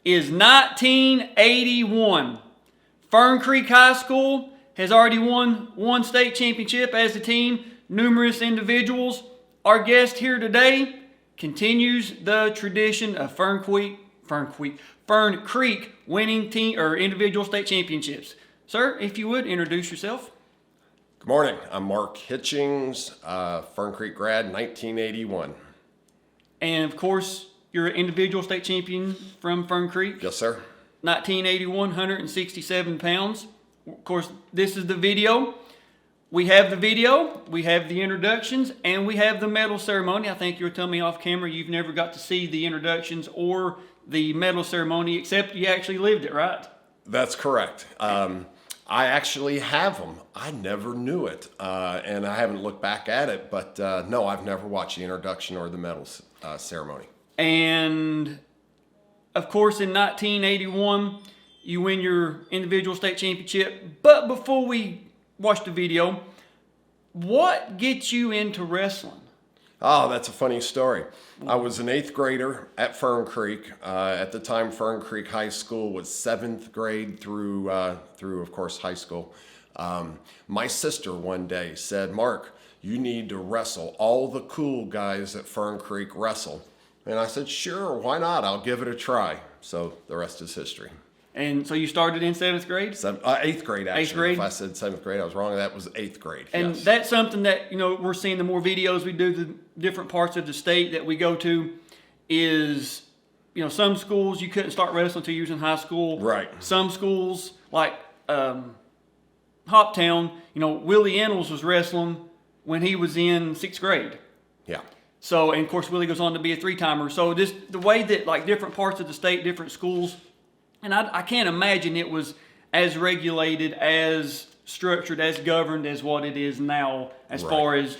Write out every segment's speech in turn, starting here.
is 1981. Fern Creek High School has already won one state championship as a team, numerous individuals. Our guest here today continues the tradition of Fern Creek winning team or individual state championships. Sir, if you would introduce yourself. Good morning. I'm Mark Hitchings, Fern Creek grad, 1981. And of course, you're an individual state champion from Fern Creek. Yes, sir. 1981, 167 pounds. Of course, this is the video. We have the video, we have the introductions, and we have the medal ceremony. I think you were telling me off camera you've never got to see the introductions or the medal ceremony, except you actually lived it, right? That's correct. I actually have them. I never knew it, and I haven't looked back at it, but no, I've never watched the introduction or the medal ceremony. And, of course, in 1981, you win your individual state championship. But before we watch the video, what gets you into wrestling? Oh, that's a funny story. I was an 8th grader at Fern Creek. At the time, Fern Creek High School was 7th grade through of course, high school. My sister one day said, "Mark, you need to wrestle. All the cool guys at Fern Creek wrestle." And I said, "Sure, why not? I'll give it a try." So the rest is history. And so you started in 7th grade? 8th grade, actually. 8th grade? If I said 7th grade, I was wrong. That was 8th grade. And yes. That's something that, we're seeing the more videos we do, the different parts of the state that we go to is, some schools you couldn't start wrestling until you was in high school. Right. Some schools, like Hoptown, Willie Ennels was wrestling when he was in 6th grade. Yeah. So, and of course, Willie goes on to be a 3-timer. So just the way that, different parts of the state, different schools, and I can't imagine it was as regulated, as structured, as governed as what it is now, as Right. far as,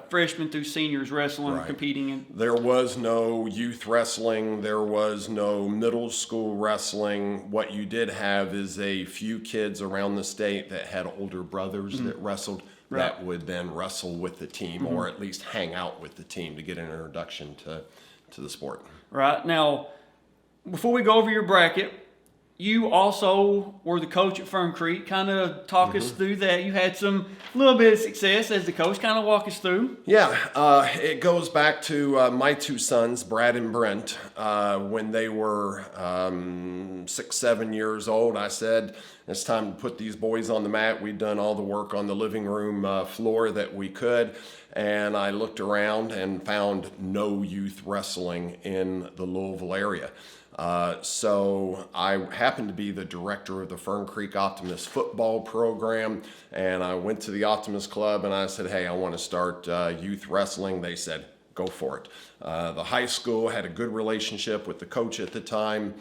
freshmen through seniors wrestling, Right. competing in. There was no youth wrestling. There was no middle school wrestling. What you did have is a few kids around the state that had older brothers that wrestled that would then wrestle with the team or at least hang out with the team to get an introduction to the sport. Right. Now, before we go over your bracket, you also were the coach at Fern Creek. Kind of talk us through that. You had some little bit of success as the coach. Kind of walk us through. Yeah, it goes back to my two sons, Bran and Brent. When they were 6, 7 years old, I said, "It's time to put these boys on the mat." We'd done all the work on the living room floor that we could. And I looked around and found no youth wrestling in the Louisville area. So I happened to be the director of the Fern Creek Optimist football program, and I went to the Optimist Club and I said, "Hey, I want to start youth wrestling." They said, "Go for it." The high school had a good relationship with the coach at the time,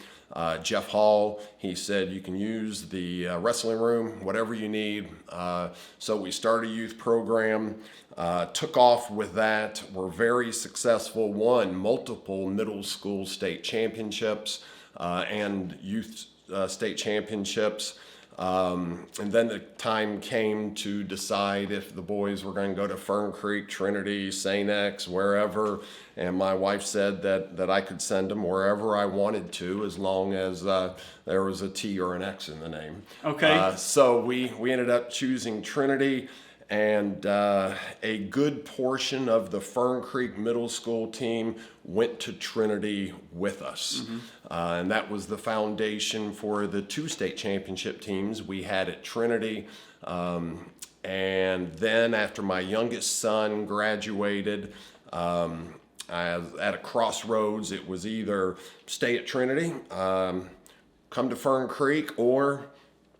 Jeff Hall. He said, "You can use the wrestling room, whatever you need." So we started a youth program. Took off with that, were very successful, won multiple middle school state championships and youth state championships. And then the time came to decide if the boys were going to go to Fern Creek, Trinity, St. X, wherever. And my wife said that I could send them wherever I wanted to, as long as there was a T or an X in the name. Okay. So we ended up choosing Trinity. And a good portion of the Fern Creek middle school team went to Trinity with us. And that was the foundation for the 2 state championship teams we had at Trinity. And then after my youngest son graduated, I was at a crossroads. It was either stay at Trinity, come to Fern Creek, or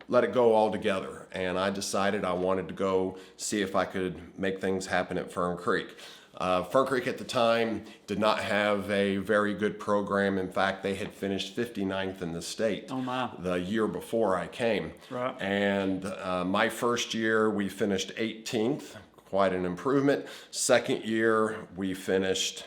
let it go all together. And I decided I wanted to go see if I could make things happen at Fern Creek. Fern Creek at the time did not have a very good program. In fact, they had finished 59th in the state the year before I came. Right. And my first year, we finished 18th, quite an improvement. Second year, we finished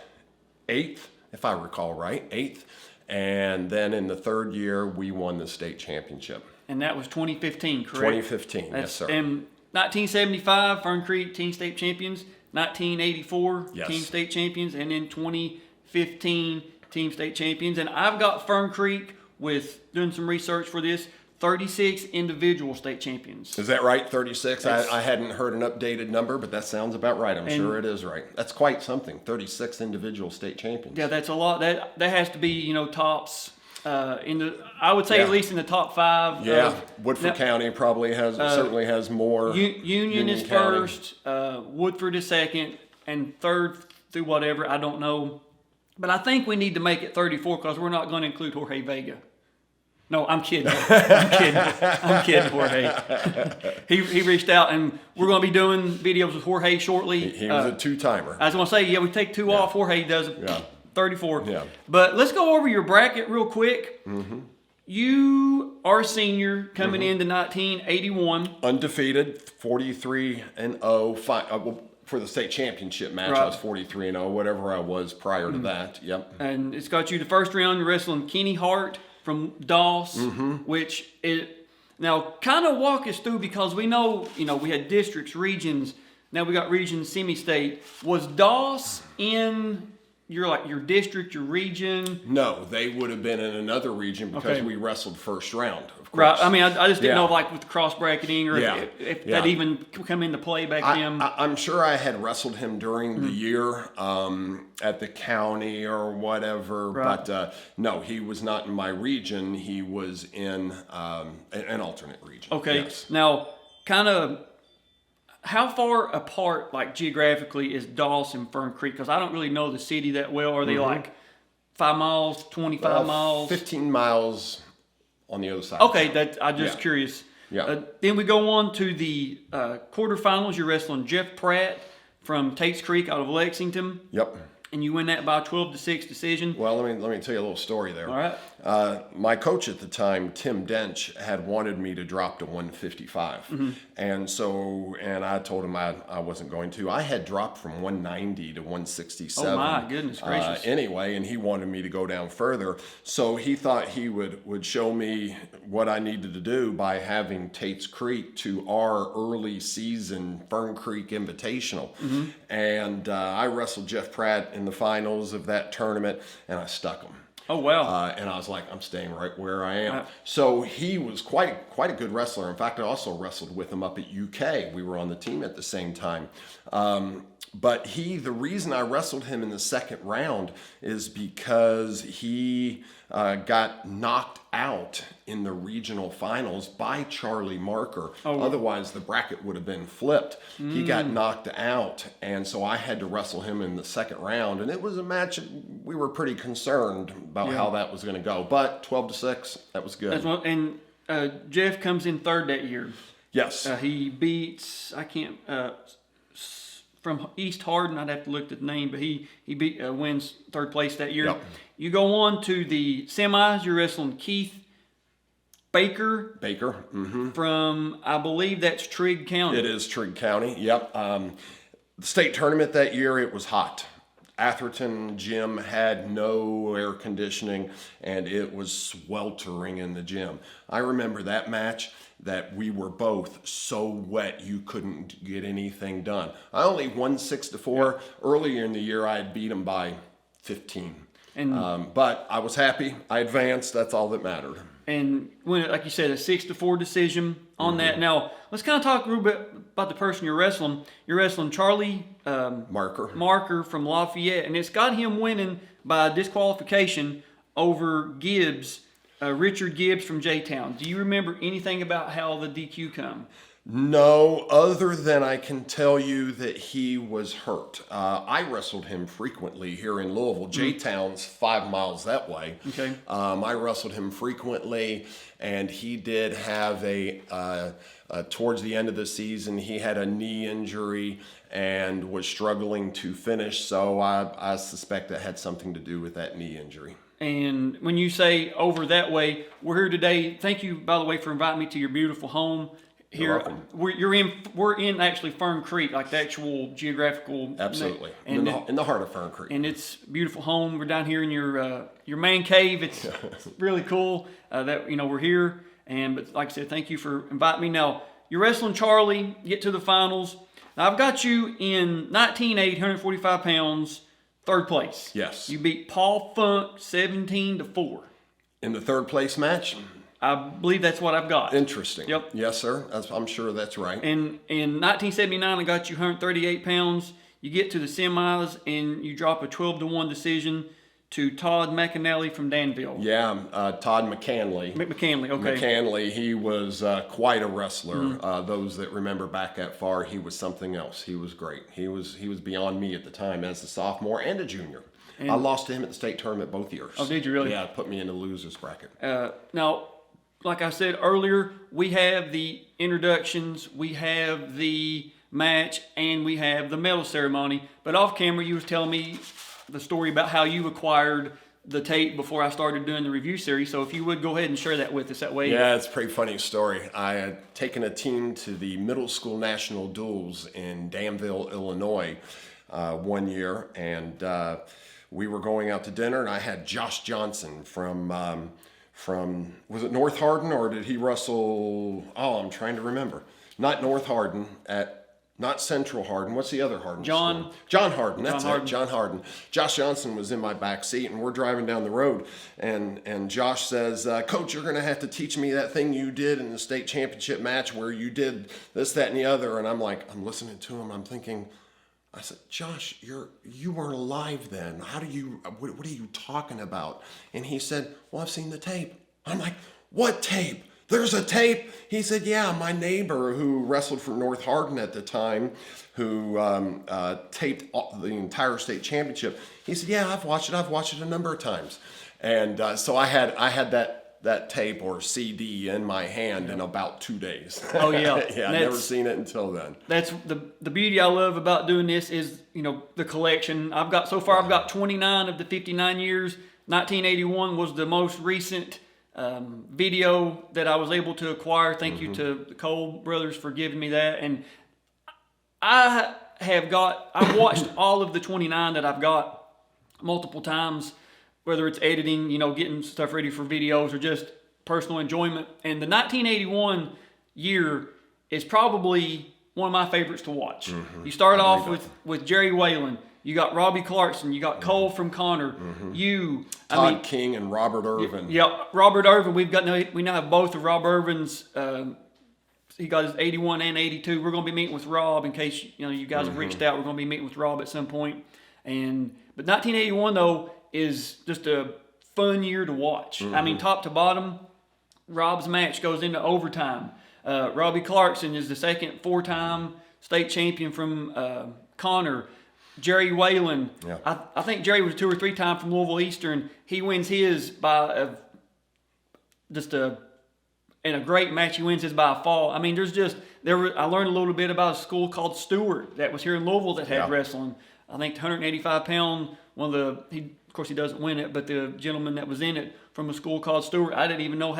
8th, if I recall right, 8th. And then in the third year, we won the state championship. And that was 2015, correct? 2015, yes, sir. And 1975, Fern Creek team state champions. 1984, Yes. team state champions. And in 2015, team state champions. And I've got Fern Creek with doing some research for this. 36 individual state champions. Is that right? 36? I hadn't heard an updated number, but that sounds about right. I'm sure it is right. That's quite something. 36 individual state champions. Yeah, that's a lot. That has to be, tops in the, I would say at least in the top 5. Yeah, Woodford County probably certainly has more. Union is County. first, Woodford is second, and third through whatever, I don't know. But I think we need to make it 34 because we're not going to include Jorge Vega. No, I'm kidding. I'm kidding, Jorge. He reached out, and we're going to be doing videos with Jorge shortly. He was a 2-timer. I was going to say, we take 2 off. Jorge does 34. Yeah. But let's go over your bracket real quick. Mm-hmm. You are a senior coming into 1981. Undefeated, 43-0. For the state championship match, I was 43-0, whatever I was prior to that. Yep. And it's got you the first round. You're wrestling Kenny Hart from Doss, which is now kind of walk us through because we know, we had districts, regions. Now we got regions, semi-state. Was Doss in your district, your region? No, they would have been in another region because we wrestled first round, of course. Right. I mean, I just didn't know with the cross bracketing or if that even come into play back then. I'm sure I had wrestled him during the year at the county or whatever, but no, he was not in my region. He was in an alternate region. Okay. Yes. Now, kind of, how far apart, geographically, is Doss and Fern Creek? Because I don't really know the city that well. Are they 5 miles, 25 miles? 15 miles on the other side. Okay, I'm just curious. Yeah. Then we go on to the quarterfinals. You're wrestling Jeff Pratt from Tates Creek out of Lexington. Yep. And you win that by a 12-6 decision. Well, let me tell you a little story there. All right. My coach at the time, Tim Dench, had wanted me to drop to 155. And I told him I wasn't going to. I had dropped from 190 to 167. Oh, my goodness gracious. Anyway, and he wanted me to go down further. So he thought he would show me what I needed to do by having Tates Creek to our early season Fern Creek Invitational. And I wrestled Jeff Pratt in the finals of that tournament, and I stuck him. Oh, wow. And I was like, I'm staying right where I am. So he was quite a good wrestler. In fact, I also wrestled with him up at UK. We were on the team at the same time. But the reason I wrestled him in the second round is because he got knocked out in the regional finals by Charlie Marker. Otherwise, the bracket would have been flipped. He got knocked out, and so I had to wrestle him in the second round. And it was a match we were pretty concerned about how that was going to go. But 12-6, that was good. And Jeff comes in third that year. Yes. He beats, from East Hardin, I'd have to look at the name, but he wins third place that year. Yep. You go on to the semis. You're wrestling Keith Baker. From, I believe that's Trigg County. It is Trigg County, yep. The state tournament that year, it was hot. Atherton gym had no air conditioning, and it was sweltering in the gym. I remember that match that we were both so wet you couldn't get anything done. I only won 6-4. Earlier in the year, I had beat him by 15. But I was happy. I advanced. That's all that mattered. And when, like you said, a 6-4 decision on that. Now, let's kind of talk a little bit about the person you're wrestling. You're wrestling Charlie Marker from Lafayette, and it's got him winning by disqualification over Gibbs, Richard Gibbs from J-Town. Do you remember anything about how the DQ come? No, other than I can tell you that he was hurt. I wrestled him frequently here in Louisville. J-Town's 5 miles that way. Okay. I wrestled him frequently, and he did have towards the end of the season, he had a knee injury and was struggling to finish, so I suspect that had something to do with that knee injury. And when you say over that way, we're here today. Thank you, by the way, for inviting me to your beautiful home. Here, we're in actually Fern Creek, like the actual geographical. Absolutely, in the heart of Fern Creek. And it's a beautiful home. We're down here in your man cave. It's really cool that we're here. But like I said, thank you for inviting me. Now you're wrestling Charlie. Get to the finals. Now I've got you in 1980, 145 pounds, Third place. Yes. You beat Paul Funk 17-4. In the third place match? I believe that's what I've got. Interesting. Yep. Yes, sir. I'm sure that's right. And in 1979, I got you 138 pounds. You get to the semis, and you drop a 12-1 decision to Todd McAnally from Danville. Yeah, Todd McCanley. McCanley, okay. McCanley, he was quite a wrestler. Those that remember back that far, he was something else. He was great. He was beyond me at the time as a sophomore and a junior. And I lost to him at the state tournament both years. Oh, did you really? Yeah, it put me in the losers bracket. Now, like I said earlier, we have the introductions, we have the match, and we have the medal ceremony. But off camera, you was telling me the story about how you acquired the tape before I started doing the review series. So if you would go ahead and share that with us that way. Yeah, it's a pretty funny story. I had taken a team to the middle school national duels in Danville, Illinois one year, and we were going out to dinner, and I had Josh Johnson from was it North Hardin, or did he wrestle? Oh, I'm trying to remember. Not North Hardin, not Central Hardin. What's the other Hardin? John Hardin. That's it. John Hardin. Josh Johnson was in my back seat, and we're driving down the road, and Josh says, "Coach, you're going to have to teach me that thing you did in the state championship match where you did this, that, and the other." And I'm listening to him. I'm thinking, I said, "Josh, you weren't alive then. How do you? What are you talking about?" And he said, "Well, I've seen the tape." I'm like, "What tape? There's a tape?" He said, "Yeah, my neighbor who wrestled for North Hardin at the time, who taped the entire state championship." He said, "Yeah, I've watched it. I've watched it a number of times." And so I had that tape or CD in my hand in about 2 days. Oh yeah. Yeah, I'd never seen it until then. That's the beauty I love about doing this is, the collection. I've got 29 of the 59 years. 1981 was the most recent video that I was able to acquire. Thank you to the Cole brothers for giving me that. And I've watched all of the 29 that I've got multiple times, whether it's editing, getting stuff ready for videos or just personal enjoyment. And the 1981 year is probably one of my favorites to watch. You start off with Jerry Whalen. You got Robbie Clarkson. You got Cole from Connor. Todd King and Robert Irvin. Yeah, Robert Irvin. We now have both of Rob Irvin's. He got his 81 and 82. We're going to be meeting with Rob in case you guys have reached out. We're going to be meeting with Rob at some point. But 1981 though is just a fun year to watch. I mean, top to bottom, Rob's match goes into overtime. Robbie Clarkson is the second 4-time state champion from Connor. Jerry Whalen, I think Jerry was 2 or 3 times from Louisville Eastern. He wins his by in a great match. He wins his by a fall. I mean, I learned a little bit about a school called Stewart that was here in Louisville that had wrestling. I think 185-pound. Of course he doesn't win it, but the gentleman that was in it from a school called Stewart, I didn't even know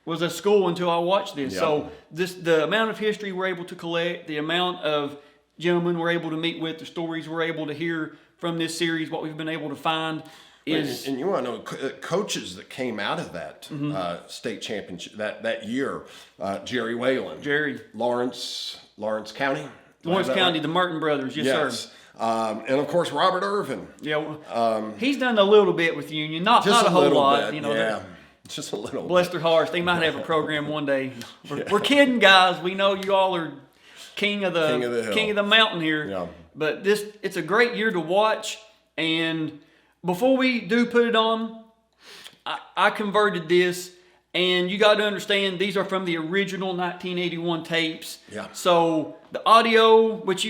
was a school until I watched this. Yep. So the amount of history we're able to collect, the amount of gentlemen we're able to meet with, the stories we're able to hear from this series, what we've been able to find is... And you want to know, coaches that came out of that state championship, that year, Jerry Whalen. Lawrence County? Lawrence County, the Merton brothers, yes. Sir. And of course, Robert Irvin. Yeah, he's done a little bit with Union, not a whole lot. Bit, just a little bless their hearts. They might have a program one day. We're kidding, guys. We know you all are king of the mountain here. Yeah. But it's a great year to watch. And before we do put it on, I converted this, and you got to understand these are from the original 1981 tapes. Yeah. So the audio, which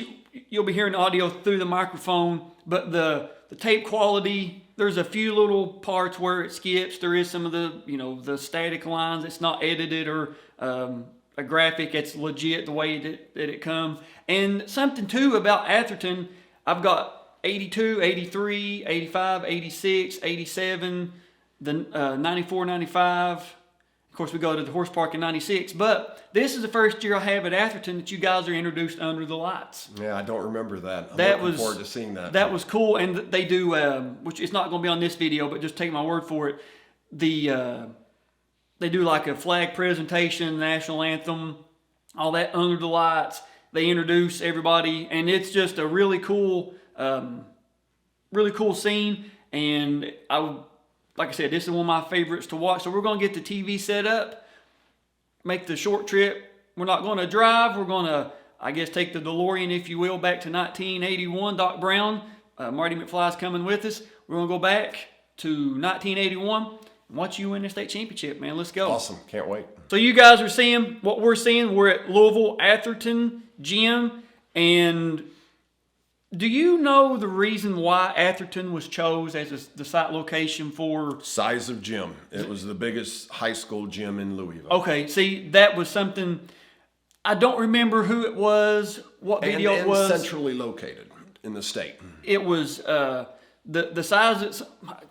you'll be hearing audio through the microphone, but the tape quality, there's a few little parts where it skips. There is some of the static lines. It's not edited or a graphic. It's legit the way that it comes. And something too about Atherton, I've got 82, 83, 85, 86, 87, the 94, 95. Of course, we go to the horse park in 96. But this is the first year I have at Atherton that you guys are introduced under the lights. Yeah, I don't remember that. I'm looking forward to seeing that. That was cool. And they do, which it's not going to be on this video, but just take my word for it. They do like a flag presentation, national anthem, all that under the lights. They introduce everybody, and it's just a really cool really cool scene. And like I said, this is one of my favorites to watch. So we're going to get the TV set up, make the short trip. We're not going to drive. We're going to, I guess, take the DeLorean, if you will, back to 1981. Doc Brown, Marty McFly's coming with us. We're going to go back to 1981 and watch you win the state championship, man. Let's go. Awesome. Can't wait. So you guys are seeing what we're seeing. We're at Louisville Atherton Gym. And do you know the reason why Atherton was chose as the site location for? Size of gym. It was the biggest high school gym in Louisville. Okay, see, that was something, I don't remember who it was, what video it was. Centrally located in the state. It was the size,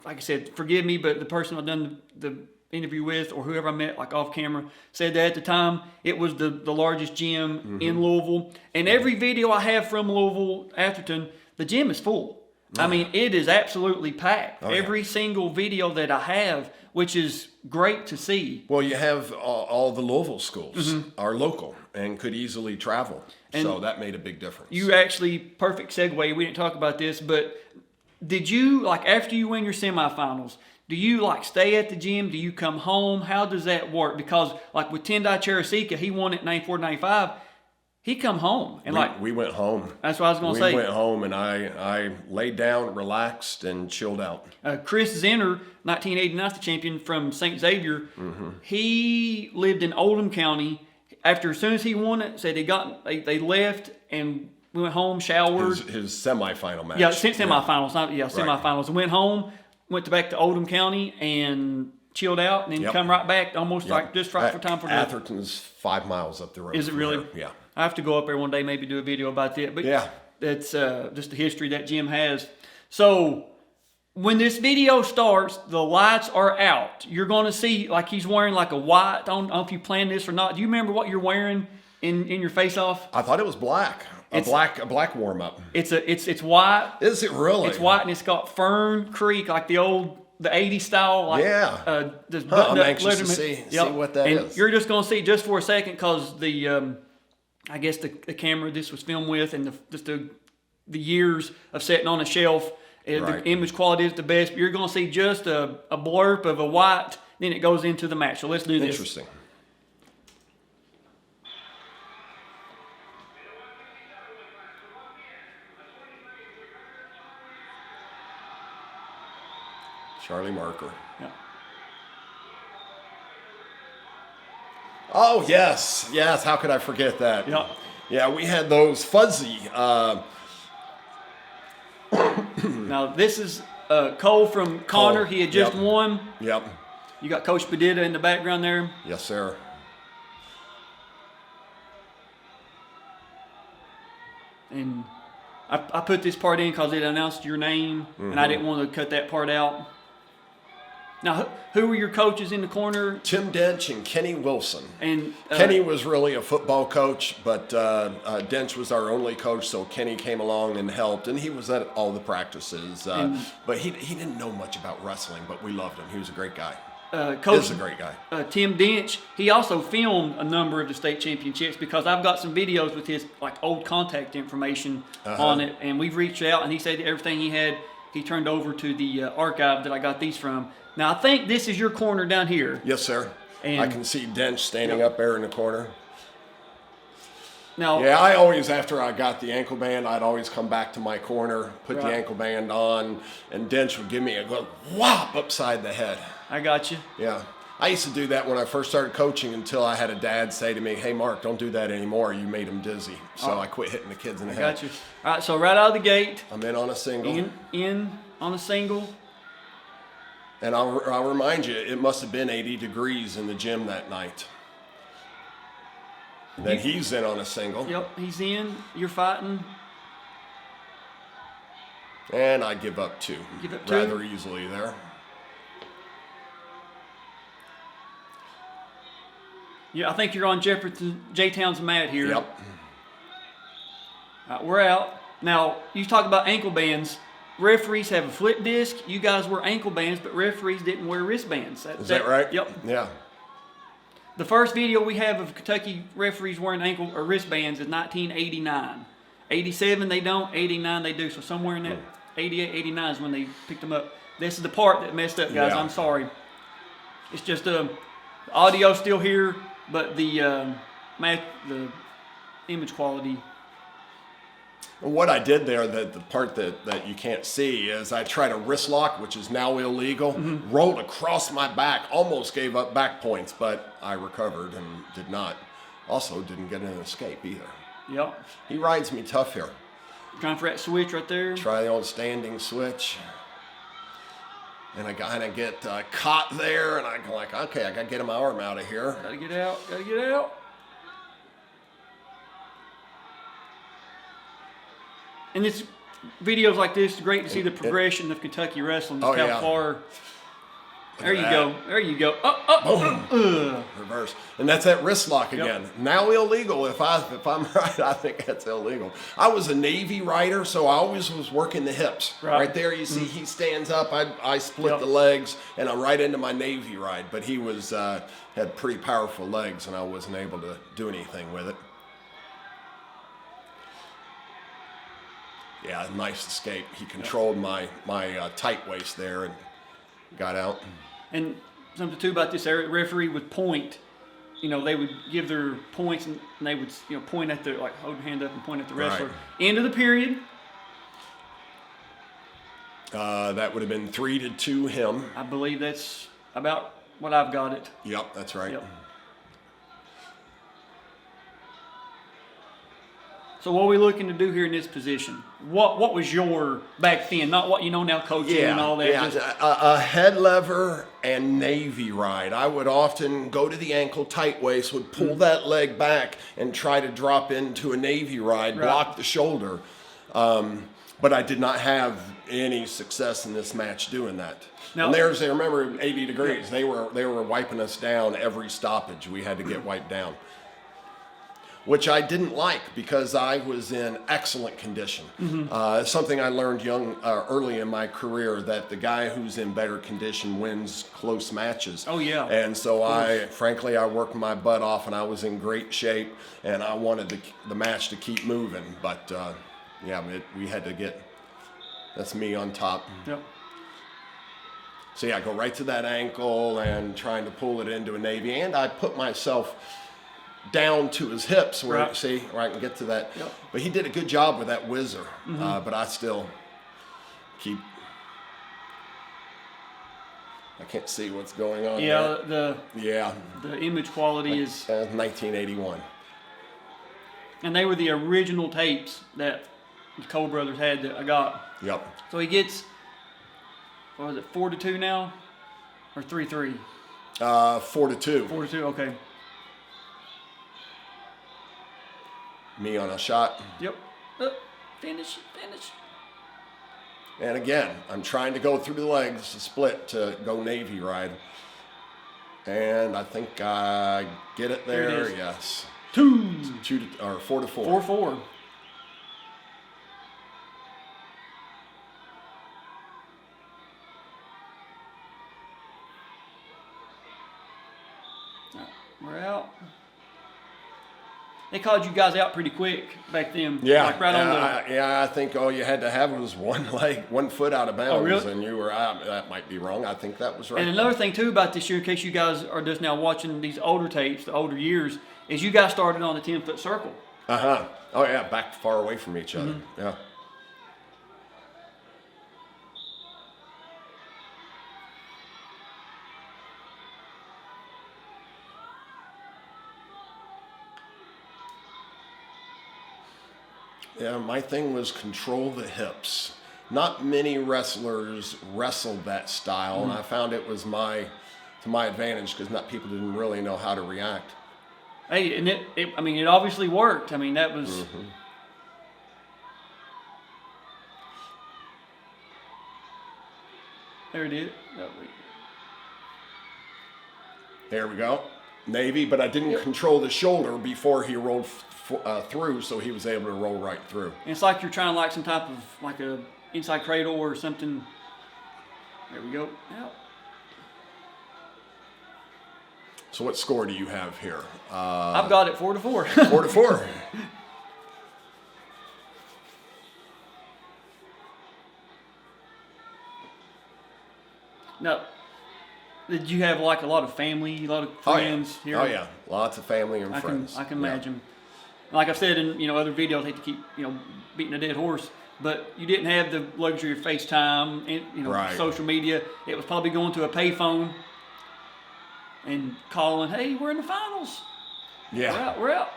like I said, forgive me, but the person I've done the interview with, or whoever I met like off camera, said that at the time it was the largest gym in Louisville. And every video I have from Louisville Atherton, the gym is full. I mean, it is absolutely packed. Every single video that I have, which is great to see. Well, you have all the Louisville schools are local and could easily travel. And so that made a big difference. You actually, perfect segue, we didn't talk about this, but did you, like after you win your semifinals, do you like stay at the gym? Do you come home? How does that work? Because like with Tendai Charasika, he won it 94, 95. He come home and we went home. That's what I was going to say. We went home and I laid down, relaxed, and chilled out. Chris Zenner, 1989 state champion from St. Xavier, he lived in Oldham County. After as soon as he won it, said they left and we went home, showered. His semifinal match. Yeah, semifinals, semifinals. And went home, went back to Oldham County and chilled out, and then come right back, almost like just right for time for dinner. Atherton's 5 miles up the road. Is it really? There. Yeah. I have to go up there one day, maybe do a video about that. But yeah, that's just the history that gym has. So when this video starts, the lights are out. You're going to see like he's wearing like a white. I don't know if you planned this or not. Do you remember what you're wearing in your face-off? I thought it was black. A black warm-up. It's white. Is it really? It's white, and it's got Fern Creek, like the 80s style. Like, I'm anxious to see what that is. You're just going to see just for a second, because the I guess the camera this was filmed with, and the years of sitting on a shelf, the image quality is the best. But you're going to see just a blurb of a white, then it goes into the match. So let's do this. Interesting. Charlie Marker. Yeah. Oh, yes. Yes, how could I forget that? Yeah. Yeah, we had those fuzzy. Now, this is Cole from Connor. He had just won. Yep. You got Coach Padilla in the background there. Yes, sir. And I put this part in because it announced your name, and I didn't want to cut that part out. Now, who were your coaches in the corner? Tim Dench and Kenny Wilson. And Kenny was really a football coach, but Dench was our only coach, so Kenny came along and helped, and he was at all the practices. But he didn't know much about wrestling, but we loved him. He was a great guy. Coach is a great guy. Tim Dench, he also filmed a number of the state championships, because I've got some videos with his like old contact information on it, and we've reached out, and he said everything he had, he turned over to the archive that I got these from. Now, I think this is your corner down here. Yes, sir. And I can see Dench standing up there in the corner. Now, yeah, I always, after I got the ankle band, I'd always come back to my corner, put the ankle band on, and Dench would give me a good whop upside the head. I got you. Yeah. I used to do that when I first started coaching, until I had a dad say to me, "Hey, Mark, don't do that anymore. You made him dizzy." So I quit hitting the kids in the head. I got you. All right, so right out of the gate. I'm in on a single. In on a single. And I'll remind you, it must have been 80 degrees in the gym that night. Then he's in on a single. Yep, he's in. You're fighting. And I give up two. Give up two? Rather easily there. Yeah, I think you're on J-Town's mat here. Yep. All right, we're out. Now, you talk about ankle bands. Referees have a flip disc. You guys wear ankle bands, but referees didn't wear wristbands. Is that right? Yep. Yeah. The first video we have of Kentucky referees wearing ankle or wristbands is 1989. 87 they don't. 89 they do. So somewhere in that. 88, 89 is when they picked them up. This is the part that messed up, guys. Yeah. I'm sorry. It's just the audio's still here, but the image quality. What I did there, the part that you can't see, is I tried a wrist lock, which is now illegal, rolled across my back, almost gave up back points, but I recovered and did not. Also didn't get an escape either. Yep. He rides me tough here. Trying for that switch right there. Try the old standing switch. And I kind of get caught there, and I'm like, okay, I got to get my arm out of here. Gotta get out. Gotta get out. And it's videos like this. It's great to see the progression of Kentucky wrestling. Just how far. There you go. There you go. Boom. Reverse. And that's that wrist lock again. Yep. Now illegal. If I'm right, I think that's illegal. I was a Navy rider, so I always was working the hips. Right there, you see, he stands up. I split the legs, and I'm right into my Navy ride. But he was had pretty powerful legs, and I wasn't able to do anything with it. Yeah, nice escape. He controlled my tight waist there and got out. And something too about this referee would point. You know, they would give their points, and they would point at the hold your hand up and point at the wrestler. Right. End of the period. That would have been 3-2 him. I believe that's about what I've got it. Yep, that's right. Yep. So what are we looking to do here in this position? What was your back then? Not what you know now, coaching and all that. Yeah, a head lever and Navy ride. I would often go to the ankle tight waist, would pull that leg back and try to drop into a Navy ride, block the shoulder. But I did not have any success in this match doing that. Now, and remember 80 degrees. They were wiping us down every stoppage. We had to get wiped down, which I didn't like because I was in excellent condition. Something I learned early in my career, that the guy who's in better condition wins close matches. Oh yeah. And so frankly, I worked my butt off, and I was in great shape, and I wanted the match to keep moving. But we had to get. That's me on top. Yep. So yeah, I go right to that ankle and trying to pull it into a Navy, and I put myself down to his hips where I can get to that. Yep. But he did a good job with that whizzer. But I still keep. I can't see what's going on. The image quality is 1981. And they were the original tapes that the Cole brothers had that I got. Yep. So he gets, what was it, 4-2 now, or 3-3? 4-2. 4-2. Okay. Me on a shot. Yep. Finish. And again, I'm trying to go through the legs to split to go Navy ride. And I think I get it there. There it is. Yes. 4-4. 4-4. We're out. They called you guys out pretty quick back then. Yeah, like right on the. I think all you had to have was one foot out of bounds, oh, really? And you were out. That might be wrong. I think that was right. And another thing too about this year, in case you guys are just now watching these older tapes, the older years, is you guys started on the 10-foot circle. Oh yeah, back far away from each other. Yeah. Yeah, my thing was control the hips. Not many wrestlers wrestled that style, and I found it was to my advantage because people didn't really know how to react. Hey, and it obviously worked. I mean, that was. There it is. There we go. Navy, but I didn't control the shoulder before he rolled through, so he was able to roll right through. And it's like you're trying some type of a inside cradle or something. There we go. Yep. So what score do you have here? I've got it 4-4. 4-4. Now, did you have like a lot of family, a lot of friends here? Oh yeah, lots of family and friends. I can imagine. Like I've said in other videos, I hate to keep beating a dead horse, but you didn't have the luxury of FaceTime and Right. social media. It was probably going to a payphone and calling, "Hey, we're in the finals. Yeah. We're out."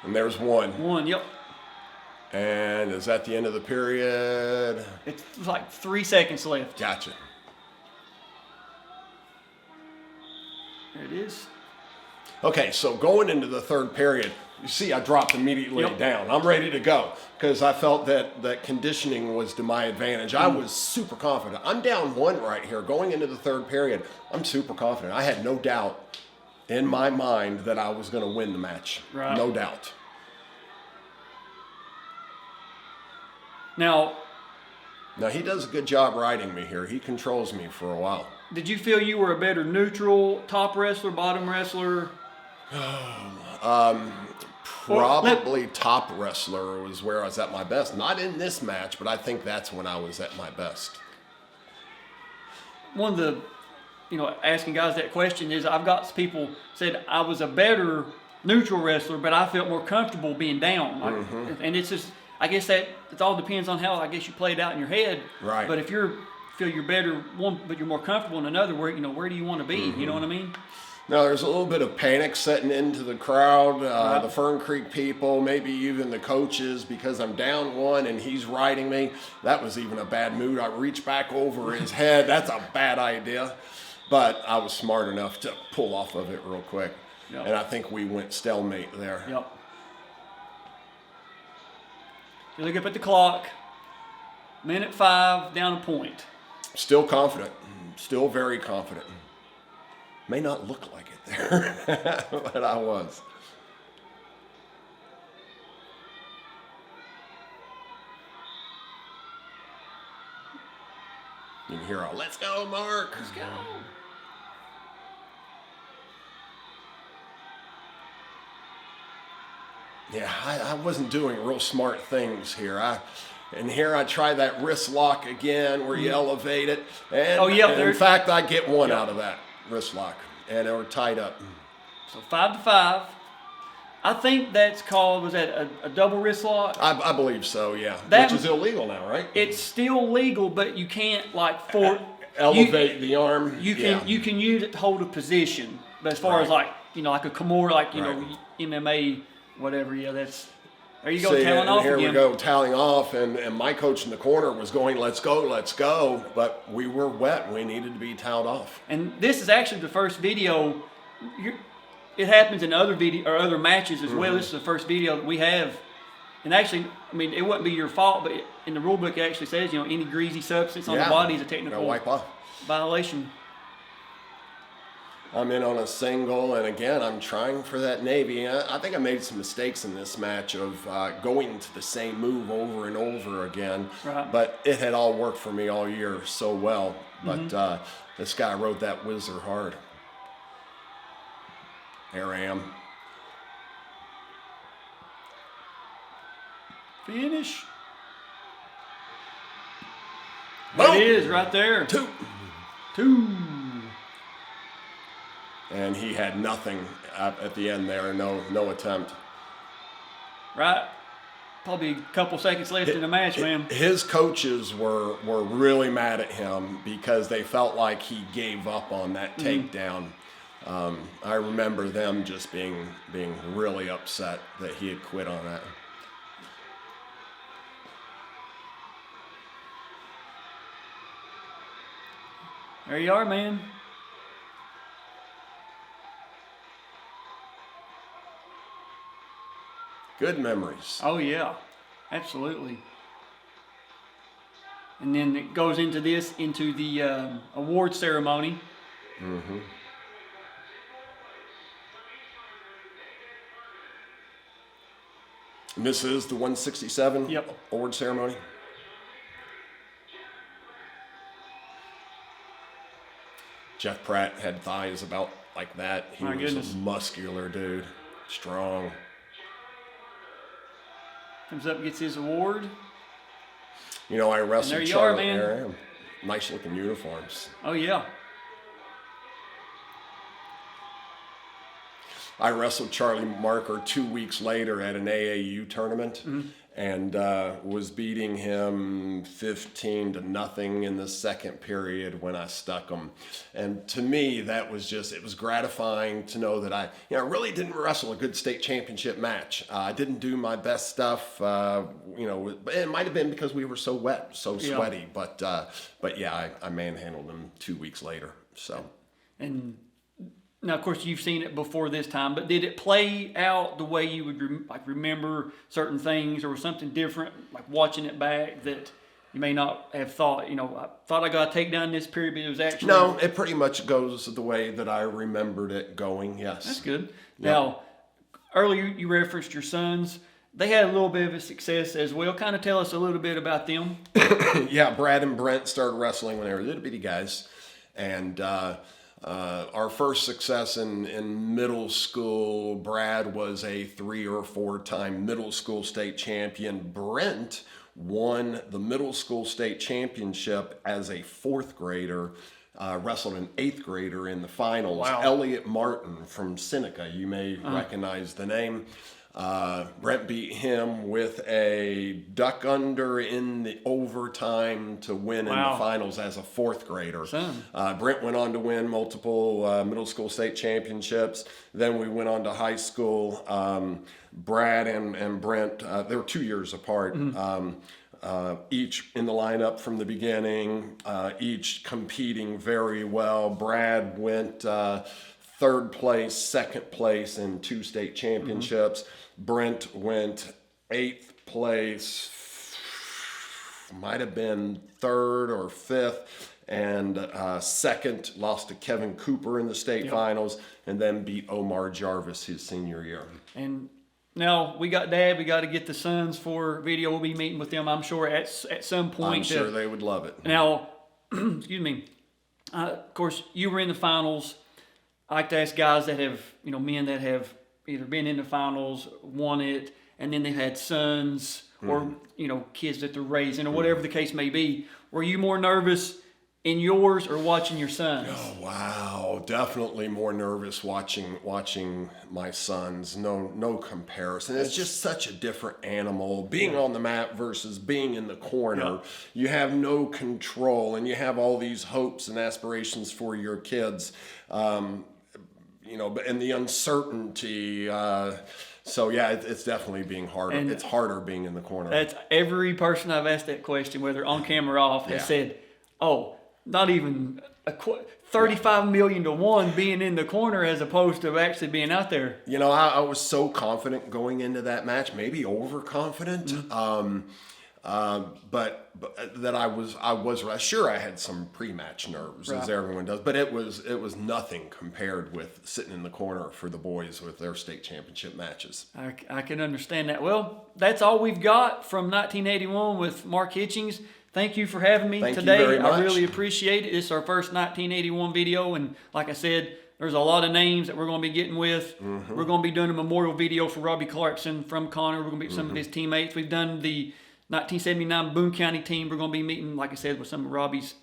And there's one. One, yep. And is that the end of the period? It's like 3 seconds left. Gotcha. There it is. Okay, so going into the third period, you see I dropped immediately Yep. down. I'm ready to go because I felt that conditioning was to my advantage. I was super confident. I'm down one right here going into the third period. I'm super confident. I had no doubt in my mind that I was going to win the match. Right. No doubt. Now, Now, he does a good job riding me here. He controls me for a while. did you feel you were a better neutral, top wrestler, bottom wrestler? Probably top wrestler was where I was at my best. Not in this match, but I think that's when I was at my best. One of the, asking guys that question is I've got people said I was a better neutral wrestler, but I felt more comfortable being down. And it's just, I guess it all depends on how you play it out in your head. Right. But if feel you're better one, but you're more comfortable in another, where do you want to be? You know what I mean? Now, there's a little bit of panic setting into the crowd, the Fern Creek people, maybe even the coaches, because I'm down one and he's riding me. That was even a bad mood. I reached back over his head. That's a bad idea. But I was smart enough to pull off of it real quick. Yep. And I think we went stalemate there. Yep. You look up at the clock, minute 5, down a point. Still confident. Still very confident. May not look like it there, but I was. You can hear a "Let's go, Mark." Let's go. Yeah, I wasn't doing real smart things here. I try that wrist lock again where you elevate it. And, in fact, I get one out of that wrist lock. And they were tied up. So 5-5. I think that's called, was that a double wrist lock? I believe so, yeah. That Which is illegal now, right? It's still legal, but you can't elevate the arm. You can use it to hold a position. But as far as like a Kimura, MMA, whatever, that's. There you go, tallying off here again. we go, tallying off, and my coach in the corner was going, let's go, but we were wet. We needed to be toweled off. And this is actually the first video. It happens in other other matches as well. This is the first video that we have. And actually, it wouldn't be your fault, but in the rule book it actually says, any greasy substance on the body is a technical wipe off. violation. I'm in on a single, and again, I'm trying for that Navy. I think I made some mistakes in this match of going to the same move over and over again. Right. But it had all worked for me all year so well. But this guy rode that whizzer hard. There I am. Finish. Boom. It is right there. 2. And he had nothing at the end there, no attempt. Right. Probably a couple seconds left in the match, man. His coaches were really mad at him because they felt like he gave up on that takedown. I remember them just being really upset that he had quit on that. There you are, man. Good memories. Oh, yeah. Absolutely. And then it goes into the award ceremony. Mm-hmm. And this is the 167 award ceremony. Jeff Pratt had thighs about like that. He was a muscular dude, strong. Comes up and gets his award. I wrestled there you Charlotte. are, man. There I am. Nice looking uniforms. Oh, yeah. I wrestled Charlie Marker 2 weeks later at an AAU tournament. And was beating him 15-0 in the second period when I stuck him. And to me, that was it was gratifying to know that I really didn't wrestle a good state championship match. I didn't do my best stuff, it might have been because we were so wet, so sweaty, but yeah, I manhandled him 2 weeks later, so. And now, of course, you've seen it before this time, but did it play out the way you would remember certain things, or was something different, like watching it back, that you may not have thought, I thought I got a takedown in this period, but it was actually... No, it pretty much goes the way that I remembered it going, yes. That's good. Yeah. Now, earlier you referenced your sons. They had a little bit of a success as well. Kind of tell us a little bit about them. Yeah, Brad and Brent started wrestling when they were little bitty guys, and... our first success in middle school, Brad was a 3 or 4 time middle school state champion. Brent won the middle school state championship as a 4th grader, wrestled an 8th grader in the finals. Wow. Elliot Martin from Seneca, you may recognize the name. Brent beat him with a duck under in the overtime to win in the finals as a 4th grader. Brent went on to win multiple middle school state championships. Then we went on to high school. Brad and Brent, they were 2 years apart. Each in the lineup from the beginning, each competing very well. Brad went 3rd place, 2nd place in 2 state championships. Brent went 8th place, might have been 3rd or 5th, and 2nd, lost to Kevin Cooper in the state finals, and then beat Omar Jarvis his senior year. And now we got Dad, we got to get the sons for video. We'll be meeting with them, I'm sure, at some point. I'm sure they would love it. Now, excuse me, of course, you were in the finals. I like to ask guys that have, men that have either been in the finals, won it, and then they've had sons or, kids that they're raising or whatever the case may be. Were you more nervous in yours or watching your sons? Oh, wow. Definitely more nervous watching my sons. No comparison. It's just such a different animal. Being on the mat versus being in the corner. You have no control, and you have all these hopes and aspirations for your kids. And the uncertainty. So yeah, it's definitely being harder. And it's harder being in the corner. That's every person I've asked that question, whether on camera or off, has said, "Oh, not even 35 million to 1 being in the corner as opposed to actually being out there." I was so confident going into that match, maybe overconfident. But that I was sure I had some pre-match nerves, as everyone does, but it was nothing compared with sitting in the corner for the boys with their state championship matches. I can understand that. Well, that's all we've got from 1981 with Mark Hitchings. Thank you for having me today. Thank you very much. I really appreciate it. This is our first 1981 video, and like I said, there's a lot of names that we're going to be getting with. We're going to be doing a memorial video for Robbie Clarkson from Connor. We're going to meet some of his teammates. We've done the 1979 Boone County team. We're going to be meeting, like I said, with some of Robbie's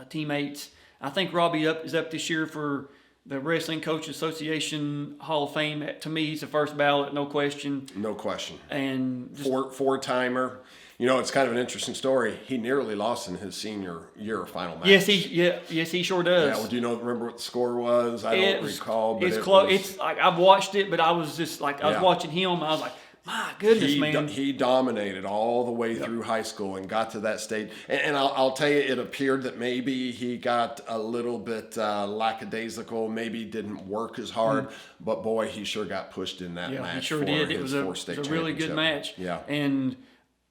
teammates. I think Robbie is up this year for the Wrestling Coach Association Hall of Fame. To me, he's the first ballot, no question. No question. And four-timer. It's kind of an interesting story. He nearly lost in his senior year final match. Yes, he sure does. Yeah, well, do you remember what the score was? I don't recall, but it's close. It's like I've watched it, but I was just like I was watching him. I was like, my goodness, man. He dominated all the way through high school and got to that state. And I'll tell you, it appeared that maybe he got a little bit lackadaisical, maybe didn't work as hard, but boy, he sure got pushed in that match. Yeah, he sure did. It was a really good match. Yeah. And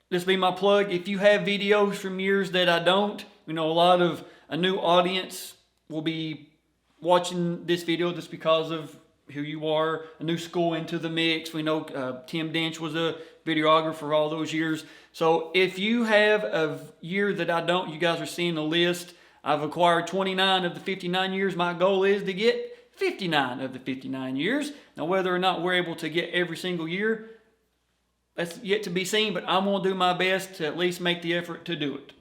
this will be my plug. If you have videos from years that I don't, a lot of a new audience will be watching this video just because of who you are, a new school into the mix. We know Tim Dench was a videographer all those years. So if you have a year that I don't, you guys are seeing the list. I've acquired 29 of the 59 years. My goal is to get 59 of the 59 years. Now, whether or not we're able to get every single year, that's yet to be seen, but I'm going to do my best to at least make the effort to do it.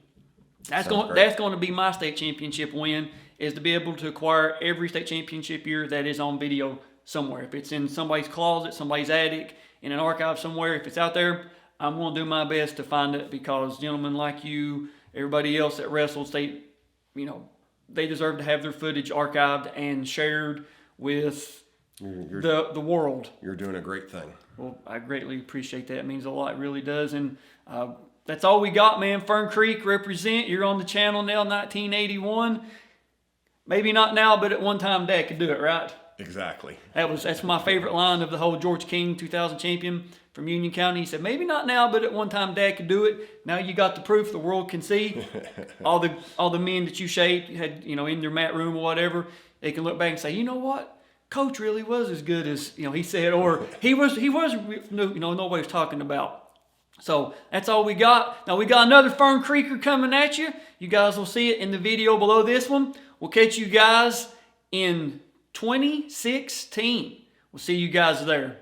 That's going to be my state championship win, is to be able to acquire every state championship year that is on video somewhere. If it's in somebody's closet, somebody's attic, in an archive somewhere, if it's out there, I'm going to do my best to find it, because gentlemen like you, everybody else that wrestles, they deserve to have their footage archived and shared with the world. You're doing a great thing. Well, I greatly appreciate that. It means a lot. It really does. And that's all we got, man. Fern Creek represent. You're on the channel now, 1981. Maybe not now, but at one time Dad could do it, right? Exactly. That's my favorite line of the whole George King 2000 champion from Union County. He said, maybe not now, but at one time Dad could do it. Now you got the proof the world can see. all the men that you shaped, you had, in their mat room or whatever, they can look back and say, you know what? Coach really was as good as, he said, or he was, nobody was talking about. So that's all we got. Now we got another Fern Creeker coming at you. You guys will see it in the video below this one. We'll catch you guys in 2016. We'll see you guys there.